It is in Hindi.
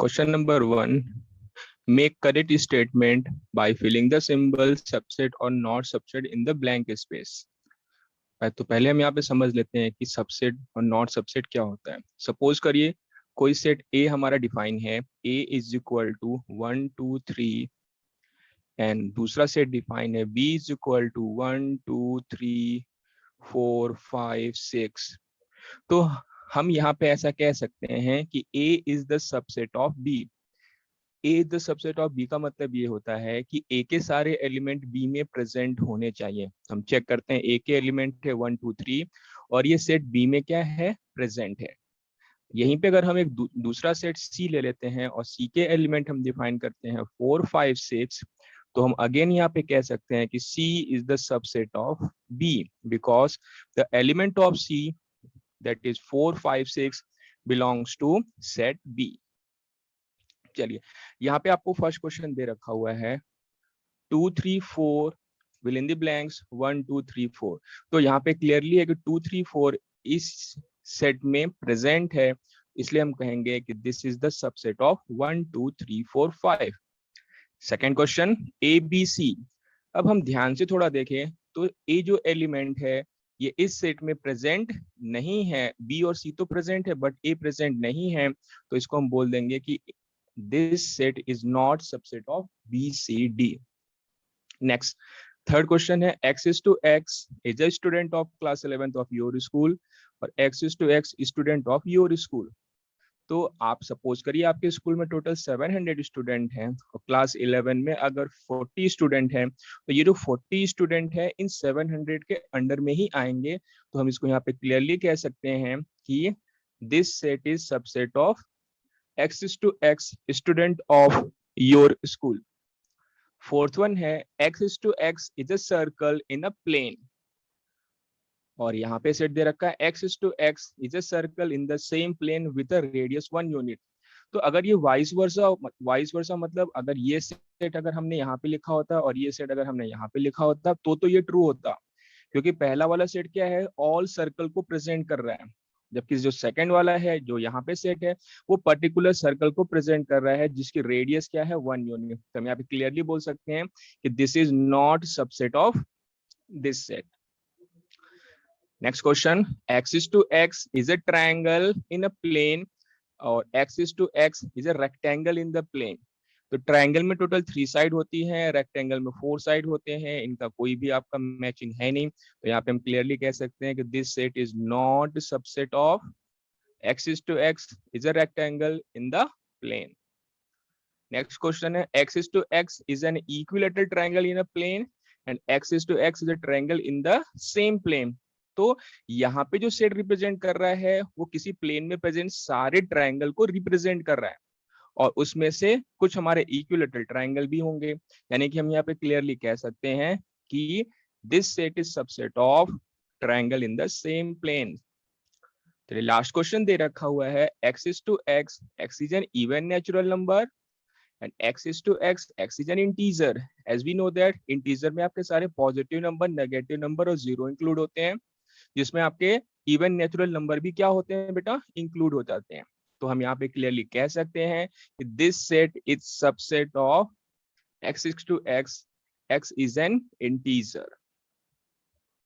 Question number 1. Make correct statement by filling the symbol, subset or not subset in the blank space. तो पहले हम यहाँ पे समझ लेते हैं कि सबसेट और नॉट सबसेट क्या होता है। सपोज करिए कोई सेट ए हमारा डिफाइन है, ए इज इक्वल टू 1 2 3 एंड दूसरा सेट डिफाइन है बी इज इक्वल टू 1 2 3 4 5 6। तो हम यहाँ पे ऐसा कह सकते हैं कि A is the subset of B। A is the subset of B का मतलब ये होता है कि A के सारे एलिमेंट B में प्रेजेंट होने चाहिए। हम चेक करते हैं A के एलिमेंट है 1 2 3 और ये सेट B में क्या है, प्रेजेंट है। यहीं पे अगर हम एक दूसरा सेट C ले लेते हैं और C के एलिमेंट हम डिफाइन करते हैं 4 5 6, तो हम अगेन यहाँ पे कह सकते हैं कि C is the subset of B because the element of C that is 4 5 6 belongs to set B। चलिए यहाँ पे आपको फर्स्ट क्वेश्चन दे रखा हुआ है 2 3 4 fill in the blanks 1 2 3 4। तो यहाँ पे क्लियरली है कि 2 3 4 इस सेट में प्रेजेंट है, इसलिए हम कहेंगे कि this is the subset of 1 2 3 4 5। Second question A B C. अब हम ध्यान से थोड़ा देखें तो ए जो एलिमेंट है ये इस सेट में प्रेजेंट नहीं है, बी और सी तो प्रेजेंट है बट ए प्रेजेंट नहीं है, तो इसको हम बोल देंगे कि this set is not subset of B C D. Next third question है x is to x is a student of class 11th of your school और x is to x student of your school। तो आप सपोज करिए आपके स्कूल में टोटल 700 स्टूडेंट हैं और क्लास 11 में अगर 40 स्टूडेंट हैं, तो ये जो 40 स्टूडेंट है इन 700 के अंडर में ही आएंगे। तो हम इसको यहाँ पे क्लियरली कह सकते हैं कि this set is subset of x is to x student of your school. Fourth one है x is to x is a circle in a plane और यहाँ पे सेट दे रखा है x is to x is a circle in the same plane with a radius 1 unit। तो अगर ये वाइस वर्सा मतलब अगर ये सेट अगर हमने यहाँ पे लिखा होता और ये सेट अगर हमने यहाँ पे लिखा होता तो ये ट्रू होता, क्योंकि पहला वाला सेट क्या है, ऑल सर्कल को प्रेजेंट कर रहा है, जबकि जो सेकंड वाला है जो यहाँ पे सेट है वो पर्टिकुलर सर्कल को प्रेजेंट कर रहा है जिसकी रेडियस क्या है 1 यूनिट। तो हम यहाँ पे क्लियरली बोल सकते हैं कि this is not subset of this set. Next question, x is to x is a triangle in a plane और x is to x is a rectangle in the plane। तो ट्रायंगल में टोटल 3 साइड होती हैं, रेक्टेंगल में 4 साइड होते हैं, इनका कोई भी आपका मैचिंग है नहीं। तो यहाँ पे हम क्लियरली कह सकते हैं कि this set is not subset of x is to x is a rectangle in the plane। Next question है x is to x is an equilateral triangle in a plane and x is to x is a triangle in the same plane। तो यहाँ पे जो सेट रिप्रेजेंट कर रहा है वो किसी प्लेन में प्रेजेंट सारे ट्रायंगल को रिप्रेजेंट कर रहा है और उसमें से कुछ हमारे इक्विलेटरल ट्रायंगल भी होंगे, यानी कि हम यहाँ पे क्लियरली कह सकते हैं कि this set is subset of triangle in the same plane. चलिए लास्ट क्वेश्चन दे रखा हुआ है x is to x, x is an even natural number and x is to x, x is an integer। as we know that integer में आपके सारे पॉजिटिव नंबर, नेगेटिव नंबर और जीरो इंक्लूड होते हैं, जिसमें आपके इवन नेचुरल नंबर भी क्या होते हैं बेटा, इंक्लूड हो जाते हैं। तो हम यहाँ पे क्लियरली कह सकते हैं कि this set is subset of x is to x, x is an integer।